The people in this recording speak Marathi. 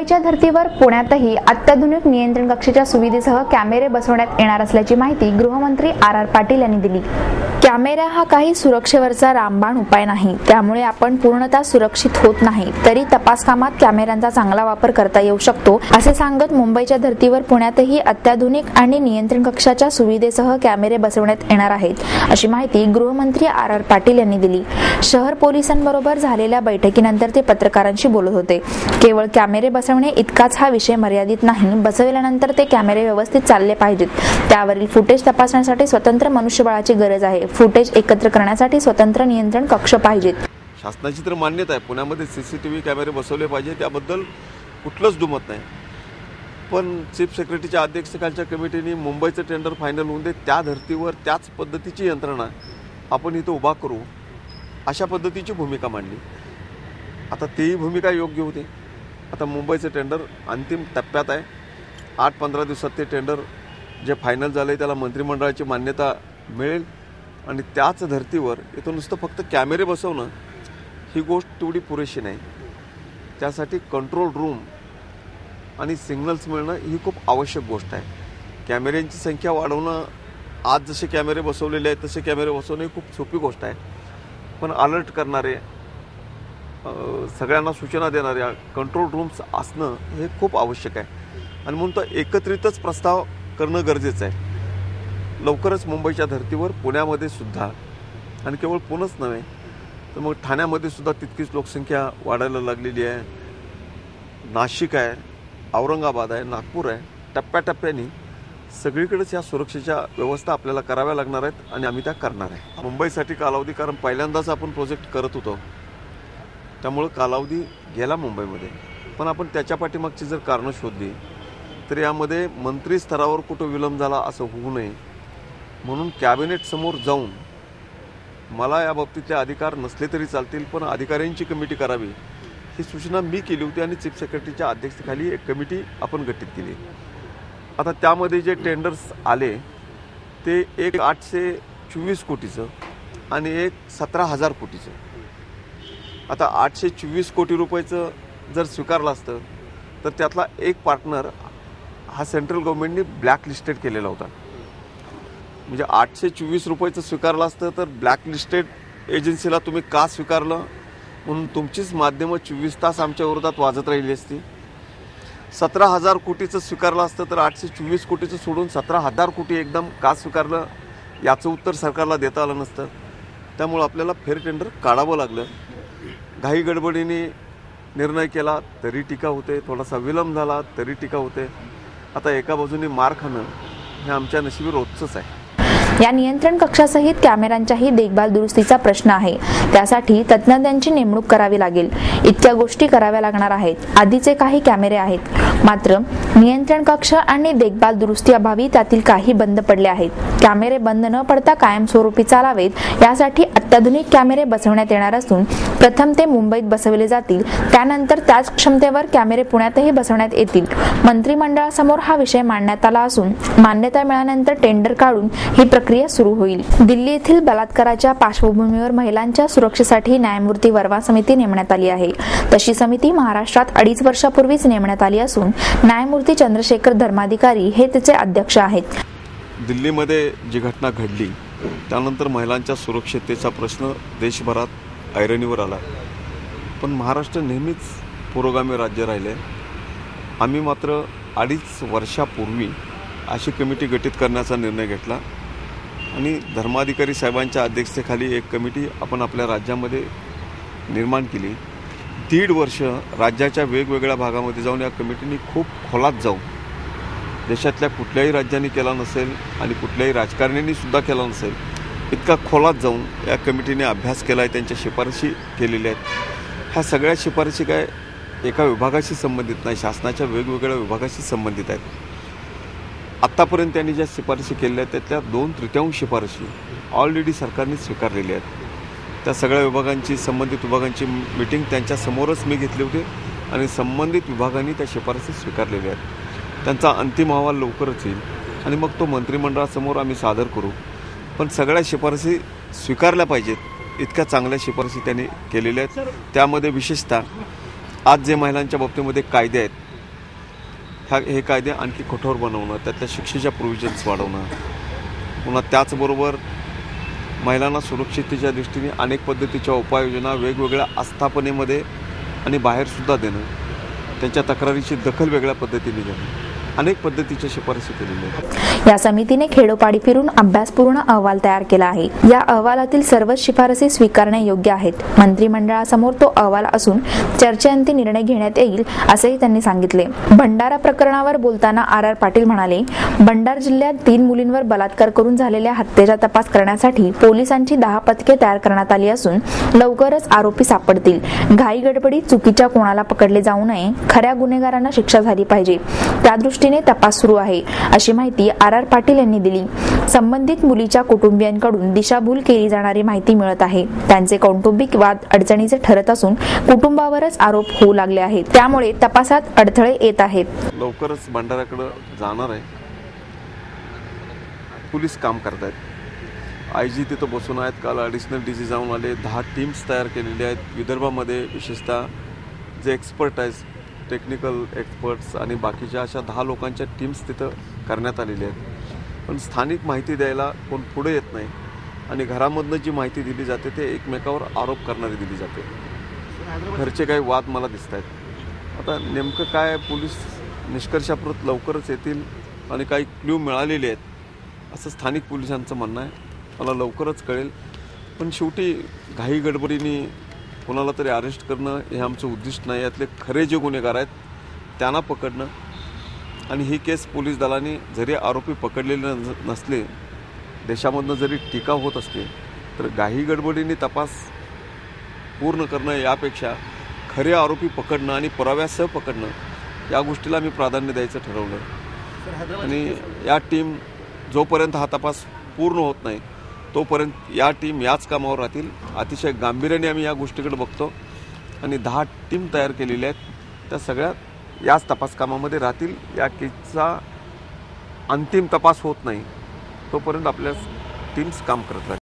मुंबईच्या धर्तीवर पुण्यातही अत्याधुनिक नियंत्रण कक्षाच्या सुविधेसह कॅमेरे बसवण्यात येणार असल्याची माहिती गृहमंत्री आर पाटील यांनी दिली। कॅमेरा हा काही सुरक्षेवरचा रामबाण उपाय नाही, त्यामुळे आपण पूर्णतः सुरक्षित होत नाही तरी तपास कामात कॅमेऱ्यांचा चांगला वापर करता येऊ शकतो, असे सांगत मुंबईच्या धर्तीवर पुण्यातही अत्याधुनिक आणि नियंत्रण कक्षाच्या सुविधेसह कॅमेरे बसवण्यात येणार आहेत, अशी माहिती गृहमंत्री आर पाटील यांनी दिली। शहर पोलिसांबरोबर झालेल्या बैठकीनंतर ते पत्रकारांशी बोलत होते। केवळ कॅमेरे बसवणे इतकाच हा विषय मर्यादित नाही, बसवल्यानंतर ते कॅमेरे व्यवस्थित चालले पाहिजेत, त्यावरील फुटेज तपासण्यासाठी स्वतंत्र मनुष्यबळाची गरज आहे, फुटेज एकत्र करण्यासाठी स्वतंत्र नियंत्रण कक्ष पाहिजेत। शासनाची तर मान्यता आहे, पुण्यामध्ये सीसीटीव्ही कॅमेरे बसवले पाहिजे, त्याबद्दल कुठलंच दुमत नाही। पण चीफ सेक्रेटरीच्या अध्यक्षतेखालच्या कमिटीने मुंबईचं टेंडर फायनल होऊन दे, त्या धर्तीवर त्याच पद्धतीची यंत्रणा आपण इथं उभा करू, अशा पद्धतीची भूमिका मांडली। आता तेही भूमिका योग्य होते। आता मुंबईचं टेंडर अंतिम टप्प्यात आहे। 8-15 दिवसात ते टेंडर जे फायनल झालं आहे त्याला मंत्रिमंडळाची मान्यता मिळेल आणि त्याच धर्तीवर इथं नुसतं फक्त कॅमेरे बसवणं ही गोष्ट तेवढी पुरेशी नाही। त्यासाठी कंट्रोल रूम आणि सिग्नल्स मिळणं ही खूप आवश्यक गोष्ट आहे। कॅमेऱ्यांची संख्या वाढवणं, आज जसे कॅमेरे बसवलेले आहेत तसे कॅमेरे बसवणं ही खूप सोपी गोष्ट आहे, पण अलर्ट करणारे, सगळ्यांना सूचना देणाऱ्या कंट्रोल रूम्स असणं हे खूप आवश्यक आहे आणि म्हणून तो एकत्रितच प्रस्ताव करणं गरजेचं आहे। लवकरच मुंबईच्या धर्तीवर पुण्यामध्ये सुद्धा, आणि केवळ पुणेच नव्हे तर मग ठाण्यामध्ये सुद्धा तितकीच लोकसंख्या वाढायला लागलेली आहे, नाशिक आहे, औरंगाबाद आहे, नागपूर आहे। टप्प्याटप्प्याने सगळीकडेच या सुरक्षेच्या व्यवस्था आपल्याला कराव्या लागणार आहेत आणि आम्ही त्या करणार आहे। मुंबईसाठी कालावधी, कारण पहिल्यांदाच आपण प्रोजेक्ट करत होतो त्यामुळे कालावधी गेला मुंबईमध्ये, पण आपण त्याच्या पाठीमागची जर कारणं शोधली तर यामध्ये मंत्री स्तरावर कुठं विलंब झाला असं होऊ नये म्हणून कॅबिनेट समोर जाऊन, मला या बाबतीतले अधिकार नसले तरी चालतील पण अधिकाऱ्यांची कमिटी करावी ही सूचना मी केली होती आणि चीफ सेक्रेटरीच्या अध्यक्षतेखाली एक कमिटी आपण गठीत केली। आता त्यामध्ये जे टेंडर्स आले ते एक 824 कोटीचं आणि एक 17,000 कोटीचं। आता 824 कोटी रुपयाचं जर स्वीकारलं असतं तर त्यातला एक पार्टनर हा सेंट्रल गव्हर्नमेंटने ब्लॅक लिस्टेड केलेला होता। म्हणजे 824 रुपयाचं स्वीकारलं असतं तर ब्लॅक लिस्टेड एजन्सीला तुम्ही का स्वीकारलं म्हणून तुमचीच माध्यमं 24 तास आमच्या विरोधात वाजत राहिली असती। 17,000 कोटीचं स्वीकारलं असतं तर 824 कोटीचं सोडून 17,000 कोटी एकदम का स्वीकारलं याचं उत्तर सरकारला देता आलं नसतं। त्यामुळं आपल्याला फेअर टेंडर काढावं लागलं। घाई गडबडीने निर्णय केला तरी टीका होते, थोडासा विलंब झाला तरी टीका होते। आता एका बाजूने मार खाणं हे आमच्या नशिबी रोजचंच आहे। या नियंत्रण कक्षासहित कॅमेऱ्यांच्याही देखभाल दुरुस्तीचा प्रश्न आहे, त्यासाठी तज्ञांची नेमणूक करावी लागेल। इतक्या गोष्टी कराव्या लागणार आहेत। आधीचे काही कॅमेरे आहेत, मात्र नियंत्रण कक्ष आणि देखभाल दुरुस्ती अभावी त्यातील काही बंद पडले आहेत। कॅमेरे बंद न पडता कायमस्वरूपी चालावेत यासाठी अत्याधुनिक कॅमेरे बसवण्यात येणार असून प्रथम ते मुंबईत बसवले जातील, त्यानंतर त्याच क्षमतेवर कॅमेरे पुण्यातही बसवण्यात येतील। मंत्रिमंडळासमोर हा विषय मांडण्यात आला असून मान्यता मिळाल्यानंतर टेंडर काढून ही प्रक्रिया सुरू होईल। दिल्ली येथील बलात्काराच्या पार्श्वभूमीवर महिलांच्या सुरक्षेसाठी न्यायमूर्ती वर्मा समिती नेमण्यात आली आहे। तशी समिती महाराष्ट्रात 2.5 वर्षापूर्वीच नेमण्यात आली असून न्यायमूर्ती चंद्रशेखर धर्माधिकारी हे त्याचे अध्यक्ष आहेत। दिल्लीमध्ये जी घटना घडली त्यानंतर महिलांच्या सुरक्षिततेचा प्रश्न देशभरात ऐरणीवर आला, पण महाराष्ट्र नेहमीच पुरोगामी राज्य राहिले। आम्ही मात्र 2.5 वर्षापूर्वी अशी कमिटी गठीत करण्याचा निर्णय घेतला आणि धर्माधिकारी साहेबांच्या अध्यक्षतेखाली एक कमिटी आपण आपल्या राज्यामध्ये निर्माण केली। 1.5 वर्ष राज्याच्या वेगवेगळ्या भागामध्ये जाऊन या कमिटीने खूप खोलात जाऊन, देशातल्या कुठल्याही राज्याने केला नसेल आणि कुठल्याही राजकारण्यांनी सुद्धा केला नसेल इतका खोलात जाऊन या कमिटीने अभ्यास केला आहे, त्यांच्या शिफारशी केलेल्या आहेत। ह्या सगळ्या शिफारशी काय एका विभागाशी संबंधित नाही, शासनाच्या वेगवेगळ्या विभागाशी संबंधित आहेत। आत्तापर्यंत त्यांनी ज्या शिफारशी केलेल्या आहेत त्यातल्या 2/3 शिफारशी ऑलरेडी सरकारने स्वीकारलेल्या आहेत। त्या सगळ्या विभागांची, संबंधित विभागांची मीटिंग त्यांच्यासमोरच मी घेतली होती आणि संबंधित विभागांनी त्या शिफारशी स्वीकारलेल्या आहेत। त्यांचा अंतिम अहवाल लवकरच येईल आणि मग तो मंत्रिमंडळासमोर आम्ही सादर करू। पण सगळ्या शिफारशी स्वीकारल्या पाहिजेत, इतक्या चांगल्या शिफारशी त्यांनी केलेल्या आहेत। त्यामध्ये विशेषतः आज जे महिलांच्या बाबतीमध्ये कायदे आहेत हे कायदे आणखी कठोर बनवणं, त्यातल्या शिक्षेच्या प्रोव्हिजन्स वाढवणं, पुन्हा त्याचबरोबर महिलांना सुरक्षिततेच्या दृष्टीने अनेक पद्धतीच्या उपाययोजना वेगवेगळ्या आस्थापनेमध्ये आणि बाहेरसुद्धा देणं, त्यांच्या तक्रारीची दखल वेगळ्या पद्धतीने घेणं, अनेक पद्धतीच्या शिफारसी केलेल्या आहेत. या समितीने खेडोपाडी फिरून अभ्यासपूर्ण अहवाल तयार केला आहे. या अहवालातील सर्वच शिफारसी स्वीकारणे योग्य आहेत. मंत्रिमंडळासमोर तो अहवाल असून चर्चेअंती निर्णय घेण्यात येईल असेही त्यांनी सांगितले. भंडारा प्रकरणावर बोलताना आर पाटील म्हणाले, भंडारा जिल्ह्यात 3 मुलींवर बलात्कार करून झालेल्या हत्येचा तपास करण्यासाठी पोलिसांची 10 पथके तयार करण्यात आली असून लवकरच आरोपी सापडतील. घाई गडबडीत चुकीच्या कोणाला पकडले जाऊ नये, खऱ्या गुन्हेगारांना शिक्षा झाली पाहिजे, त्यादृष्टीने तपास सुरू आहे, अशी माहिती आर पाटील यांनी दिली. संबंधित मुलीच्या कुटुंबियांकडून दिशाभूल केली जाणारी माहिती मिळत आहे. त्यांचे कौटुंबिक वाद अडचणीचे ठरत असून कुटुंबावरच आरोप होऊ लागले आहेत. त्यामुळे तपासात अडथळे येत आहेत. लवकरच भंडाऱ्याकडे जाणार आहे. पोलीस काम करतायत. IG तिथं बसून आहेत. काल ॲडिशनल DG जाऊन आले. 10 टीम्स तयार केलेल्या आहेत. विदर्भामध्ये विशेषतः जे एक्सपर्ट आहेत, टेक्निकल एक्सपर्ट्स आणि बाकीच्या अशा 10 लोकांच्या टीम्स तिथं करण्यात आलेल्या आहेत. पण स्थानिक माहिती द्यायला कोण पुढे येत नाही आणि घरामधनं जी माहिती दिली जाते ते एकमेकावर आरोप करणारी दिली जाते. घरचे काही वाद मला दिसत आहेत. आता नेमकं काय पोलीस निष्कर्षाप्रत लवकरच येतील आणि काही क्ल्यू मिळालेले आहेत असं स्थानिक पोलिसांचं म्हणणं आहे. मला लवकरच कळेल. पण शेवटी घाई गडबडीने कोणाला तरी अरेस्ट करणं हे आमचं उद्दिष्ट नाही. यातले खरे जे गुन्हेगार आहेत त्यांना पकडणं आणि ही केस पोलीस दलाने जरी आरोपी पकडलेले नसले, देशामधनं जरी टीका होत असते, तर घाई गडबडीने तपास पूर्ण करणं यापेक्षा खरे आरोपी पकडणं आणि पुराव्यासह पकडणं या गोष्टीला मी प्राधान्य द्यायचं ठरवलं. आणि या टीम जोपर्यंत हा तपास पूर्ण होत नाही तोपर्यंत या टीम याच कामावर राहतील. अतिशय गांभीर्याने आम्ही या गोष्टीकडे बघतो आणि 10 टीम तयार केलेल्या आहेत. त्या सगळ्या याच तपास कामामध्ये राहतील. या केसचा अंतिम तपास होत नाही तोपर्यंत आपल्या टीम्स काम करत राहतील.